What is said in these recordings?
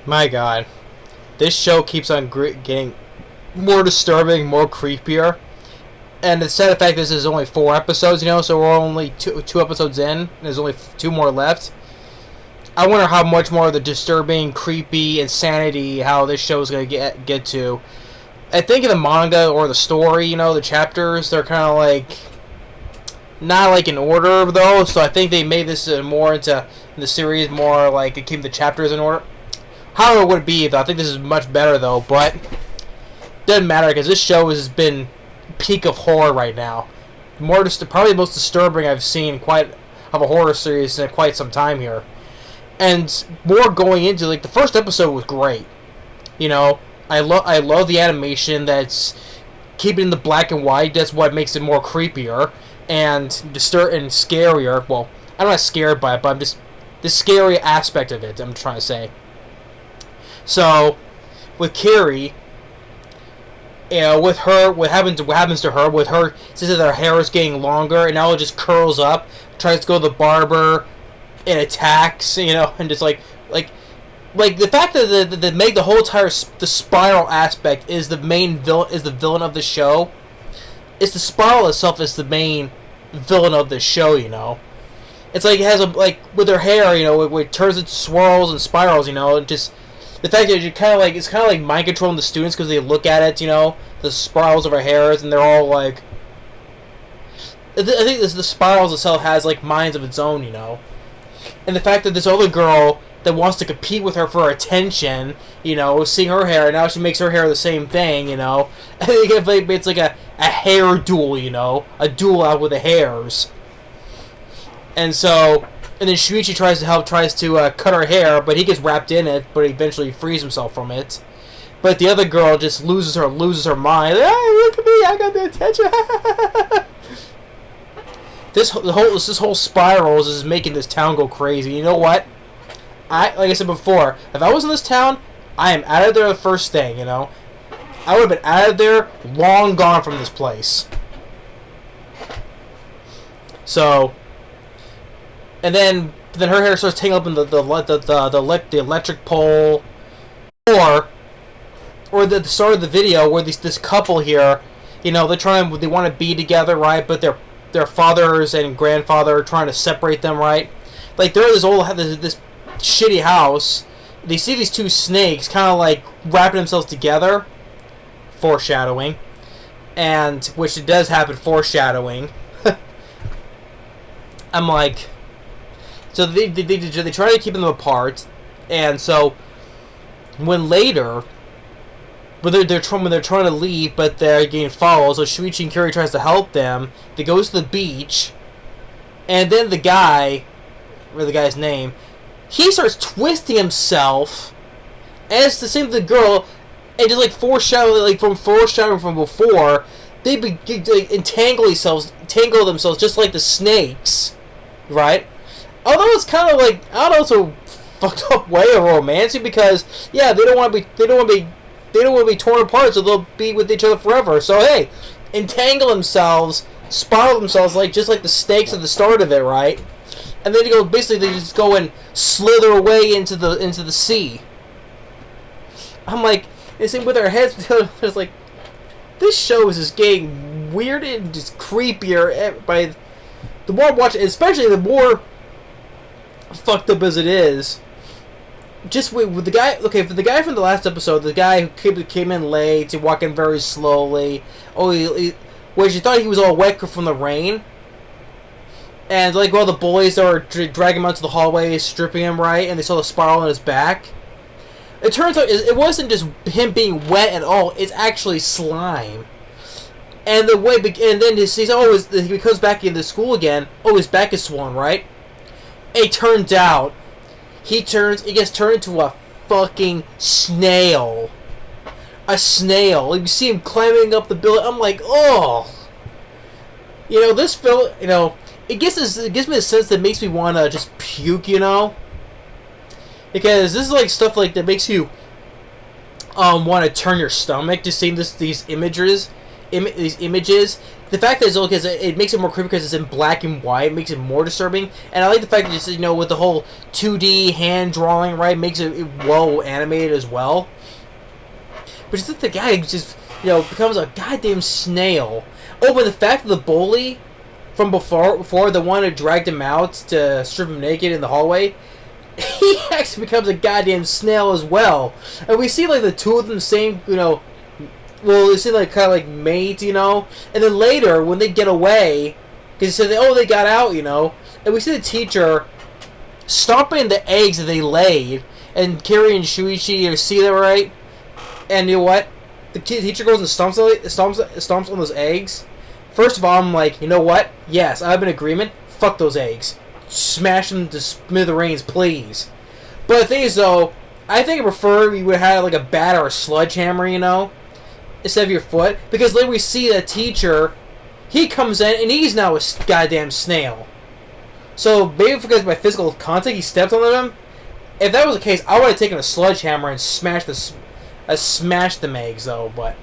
My God, this show keeps on getting more disturbing, more creepier. And the sad fact is, there's only 4 episodes, so we're only two episodes in. And there's only 2 more left. I wonder how much more of the disturbing, creepy insanity how this show is gonna get to. I think in the manga or the story, the chapters, they're kind of like not like in order though. So I think they made this more into in the series more like keep the chapters in order. How it would be though, I think this is much better though, but doesn't matter because this show has been peak of horror right now. Probably the most disturbing I've seen quite of a horror series in quite some time here, and more going into like the first episode was great. I love the animation that's keeping the black and white. That's what makes it more creepier and scarier. Well, I'm not scared by it, but I'm just the scary aspect of it. I'm trying to say. So, with Carrie, with her, what happens to her? With her, since her hair is getting longer and now it just curls up, tries to go to the barber, and attacks, and just like the fact that they make the whole entire the spiral aspect is the main villain, is the villain of the show. It's the spiral itself is the main villain of the show. It's like it has with her hair, it turns into swirls and spirals. And just the fact that it's kind of like mind controlling the students because they look at it, the spirals of her hairs, and they're all like. I think the spirals itself has like minds of its own, and the fact that this other girl that wants to compete with her for attention, seeing her hair, now she makes her hair the same thing, I think it's like a hair duel, a duel out with the hairs. And then Shuichi tries to cut her hair, but he gets wrapped in it, but eventually frees himself from it. But the other girl just loses her mind. Hey, look at me, I got the attention. This whole spirals is making this town go crazy. You know what? Like I said before, if I was in this town, I am out of there the first thing, I would have been out of there, long gone from this place. So, and then her hair starts tangling up in the electric pole, or the start of the video where this couple here, they want to be together, right? But their fathers and grandfather are trying to separate them, right? Like they're this shitty house. They see these two snakes kind of like wrapping themselves together, foreshadowing, and which it does happen, foreshadowing. I'm like, so they try to keep them apart, and so when they're trying to leave, but they're getting followed, so Shuichi and Kiri tries to help them. They go to the beach, and then the guy's name, he starts twisting himself, and it's the same with the girl, and just like foreshadowing from before, they entangle themselves just like the snakes, right? Although it's kind of like, I don't know, it's a fucked up way of romancing because they don't want to be torn apart, so they'll be with each other forever. So hey, entangle themselves, spiral themselves just like the snakes at the start of it, right? And then they just go and slither away into the sea. I'm like, it's with our heads, it's like, this show is just getting weird and just creepier by the more I watch it, especially the more fucked up as it is. Just with the guy, okay, for the guy from the last episode, the guy who came in late, he walked in very slowly. Which you thought he was all wet from the rain. And all the boys are dragging him out to the hallway, stripping him, right? And they saw the spiral on his back. It turns out it wasn't just him being wet at all. It's actually slime. And then he comes back into school again. Oh, his back is swollen, right? It turns out he gets turned into a fucking snail. A snail. You see him climbing up the building. I'm like, oh. This film, it gives me a sense that makes me want to just puke, because this is stuff that makes you want to turn your stomach just seeing these images, these images. The fact that it's look it makes it more creepy because it's in black and white. It makes it more disturbing, and I like the fact that just with the whole 2D hand drawing, right, makes it well animated as well. But just that the guy just becomes a goddamn snail. Oh, but the fact that the bully from before the one who dragged him out to strip him naked in the hallway, he actually becomes a goddamn snail as well. And we see like the two of them same, well, they seem like kind of like mates, and then later when they get away, because he said, they got out, and we see the teacher stomping the eggs that they laid, and Kiri and Shuichi see that, right? And you know what? The teacher goes and stomps on those eggs. First of all, I'm like, you know what? Yes, I have an agreement. Fuck those eggs. Smash them to smithereens, please. But the thing is, though, I think I prefer we would have had like a bat or a sledgehammer, instead of your foot. Because later we see the teacher, he comes in and he's now a goddamn snail. So maybe because of my physical contact, he stepped on them. If that was the case, I would have taken a sledgehammer and smashed them eggs, though. But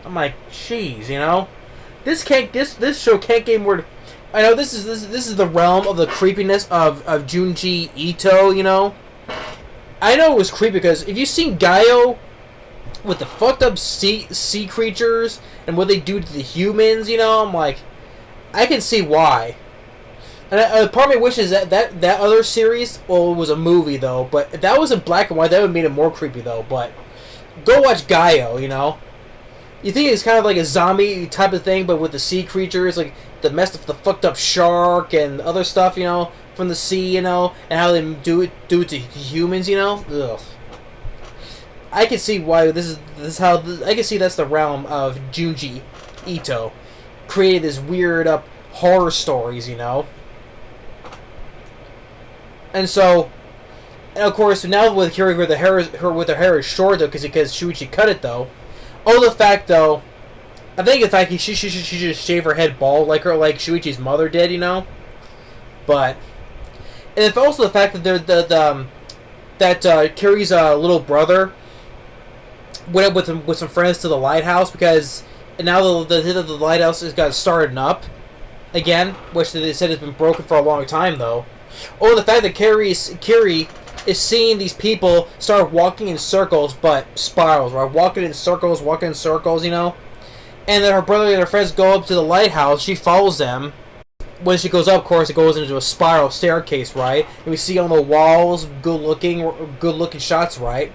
I'm like, jeez, this show can't get more. I know this is the realm of the creepiness of Junji Ito. I know it was creepy because if you've seen Gaio with the fucked up sea creatures and what they do to the humans, I'm like, I can see why. And part of me wishes that other series, well, it was a movie though, but if that was in black and white, that would have made it more creepy though. But go watch Gaio, You think it's kind of like a zombie type of thing, but with the sea creatures, like the fucked up shark and other stuff, from the sea, and how they do it to humans, Ugh. I can see why I can see that's the realm of Junji Ito, created this weird up horror stories, And so, and of course, now with Kiri with her hair is short though, because Shuichi cut it though. Oh, the fact though, I think the fact she should just shave her head bald like Shuichi's mother did, But, and it's also the fact that Kiri's little brother went up with some friends to the lighthouse because now the lighthouse has got started up again, which they said has been broken for a long time though. Oh, the fact that Kiri is seeing these people start walking in circles, but spirals, right? Walking in circles, And then her brother and her friends go up to the lighthouse. She follows them. When she goes up, of course, it goes into a spiral staircase, right? And we see on the walls good-looking shots, right?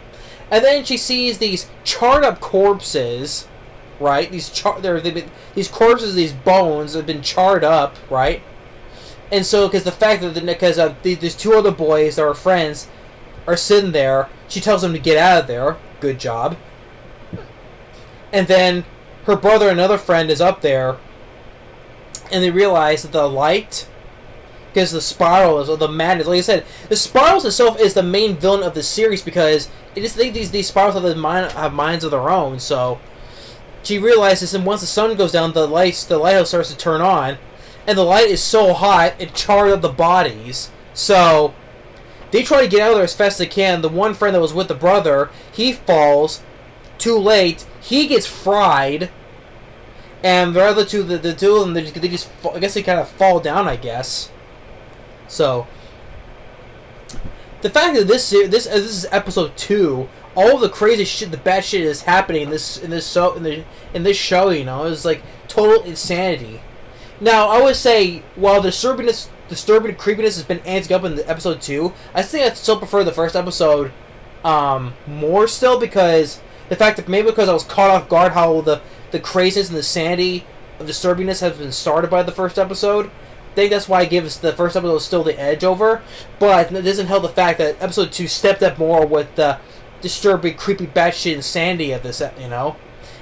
And then she sees these charred-up corpses, right? These corpses, these bones have been charred up, right? And so, because the fact that these two other boys that are friends are sitting there, she tells them to get out of there. Good job. And then her brother and another friend is up there, and they realize that the light, because the spirals or the madness, like I said, the spirals itself is the main villain of the series because it is these spirals have minds of their own. So she realizes, and once the sun goes down, the lighthouse starts to turn on. And the light is so hot, it charred up the bodies. So, they try to get out of there as fast as they can. The one friend that was with the brother, he falls. Too late. He gets fried. And the other two, the two of them, they just, I guess they kind of fall down, I guess. So, the fact that this is episode 2, all the crazy shit, the bad shit is happening in this show, is like total insanity. Now, I would say, while the disturbing creepiness has been amped up in the episode 2, I think I still prefer the first episode more still, because the fact that maybe because I was caught off guard how the craziness and the sanity of disturbingness has been started by the first episode. I think that's why I give the first episode still the edge over, but it doesn't help the fact that episode 2 stepped up more with the disturbing, creepy, batshit insanity of this, And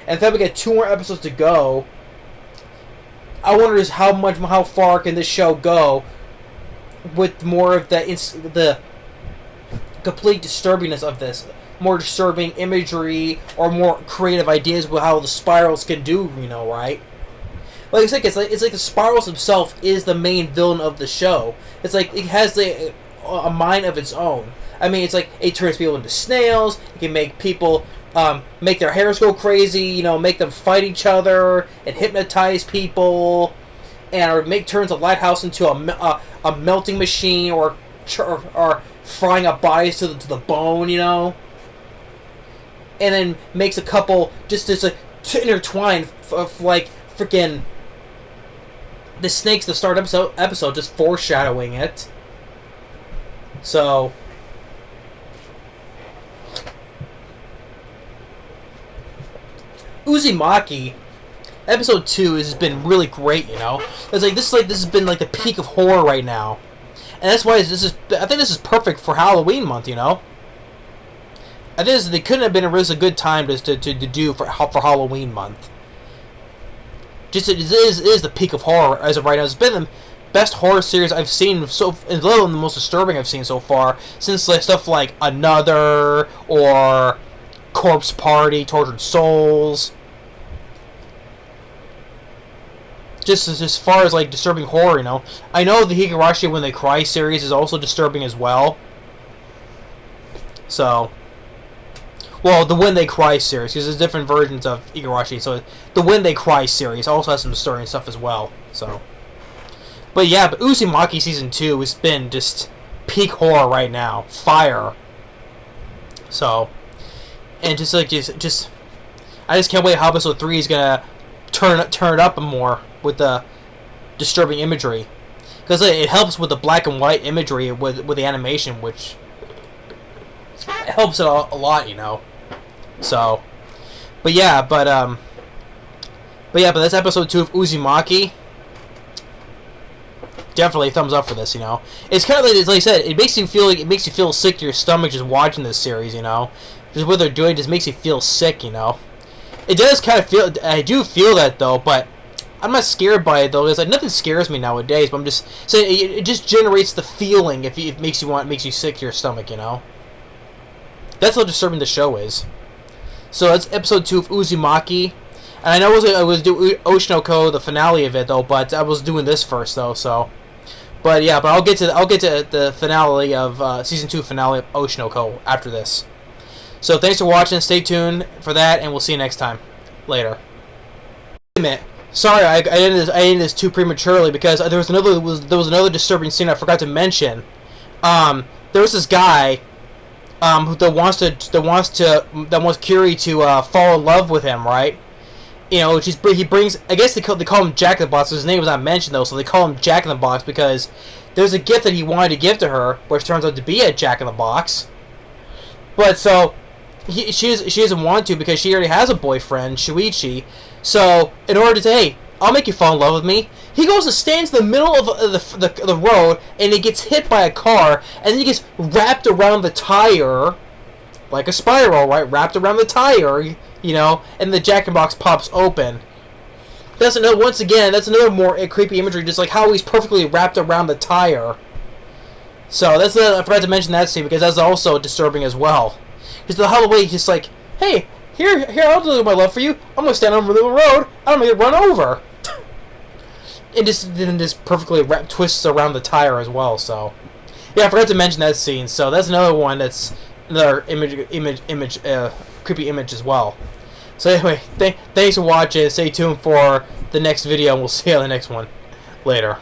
in fact, we got 2 more episodes to go. I wonder how far can this show go with more of the complete disturbingness of this, more disturbing imagery or more creative ideas with how the spirals can do, right? Like I said, it's like the spirals himself is the main villain of the show. It's like it has a mind of its own. I mean, it's like it turns people into snails. It can make people make their hairs go crazy, you know, make them fight each other and hypnotize people, and or turns a lighthouse into a melting machine, or frying up bodies to the bone, you know, and then makes a couple just to intertwine of like freaking the snakes to start episode, just foreshadowing it. So Uzumaki episode 2 has been really great, you know. It's like this has been like the peak of horror right now. And that's why I think this is perfect for Halloween month, you know. I think they couldn't have been a really good time to do for Halloween month. Just it is the peak of horror as of right now. It's been the best horror series I've seen, and the most disturbing I've seen so far, since like stuff like Another or Corpse Party, Tortured Souls. Just as far as like disturbing horror, you know. I know the Higurashi When They Cry series is also disturbing as well. So, well, the When They Cry series, because there's different versions of Higurashi. So the When They Cry series also has some disturbing stuff as well. So, but yeah, but Uzumaki season 2 has been just peak horror right now, fire. So, and just I just can't wait how episode 3 is gonna turn it up more with the disturbing imagery, because it helps with the black and white imagery with the animation, which helps it a lot, you know. So, but that's episode 2 of Uzumaki. Definitely thumbs up for this, you know. It's kind of like I said, it makes you feel sick to your stomach just watching this series, you know. Just what they're doing just makes you feel sick, you know. It does kind of feel. I do feel that though, but I'm not scared by it though. Because like nothing scares me nowadays. But I'm just saying it just generates the feeling. If it makes you sick to your stomach, you know. That's how disturbing the show is. So that's episode 2 of Uzumaki. And I know I was doing Oshinoko, the finale of it though, but I was doing this first though. So, but yeah, but I'll get to the finale of season 2 finale of Oshinoko after this. So thanks for watching. Stay tuned for that, and we'll see you next time. Later. Wait a minute. Sorry, I ended this too prematurely because there was another disturbing scene I forgot to mention. There was this guy that wants Curie to fall in love with him, right? You know, he brings. I guess they call him Jack in the Box. His name was not mentioned though, so they call him Jack in the Box because there's a gift that he wanted to give to her, which turns out to be a Jack in the Box. But so. She doesn't want to because she already has a boyfriend, Shuichi. So, in order to say, hey, I'll make you fall in love with me, he goes and stands in the middle of the road, and he gets hit by a car, and then he gets wrapped around the tire, like a spiral, right? Wrapped around the tire, you know, and the Jack in the Box pops open. That's another more creepy imagery, just like how he's perfectly wrapped around the tire. So, I forgot to mention that scene because that's also disturbing as well. Because the whole way he's just like, hey, here, I'll deliver my love for you. I'm going to stand on the road. I'm going to get run over. And just perfectly twists around the tire as well. So, yeah, I forgot to mention that scene. So that's another one that's another creepy image as well. So anyway, thanks for watching. Stay tuned for the next video, and we'll see you on the next one. Later.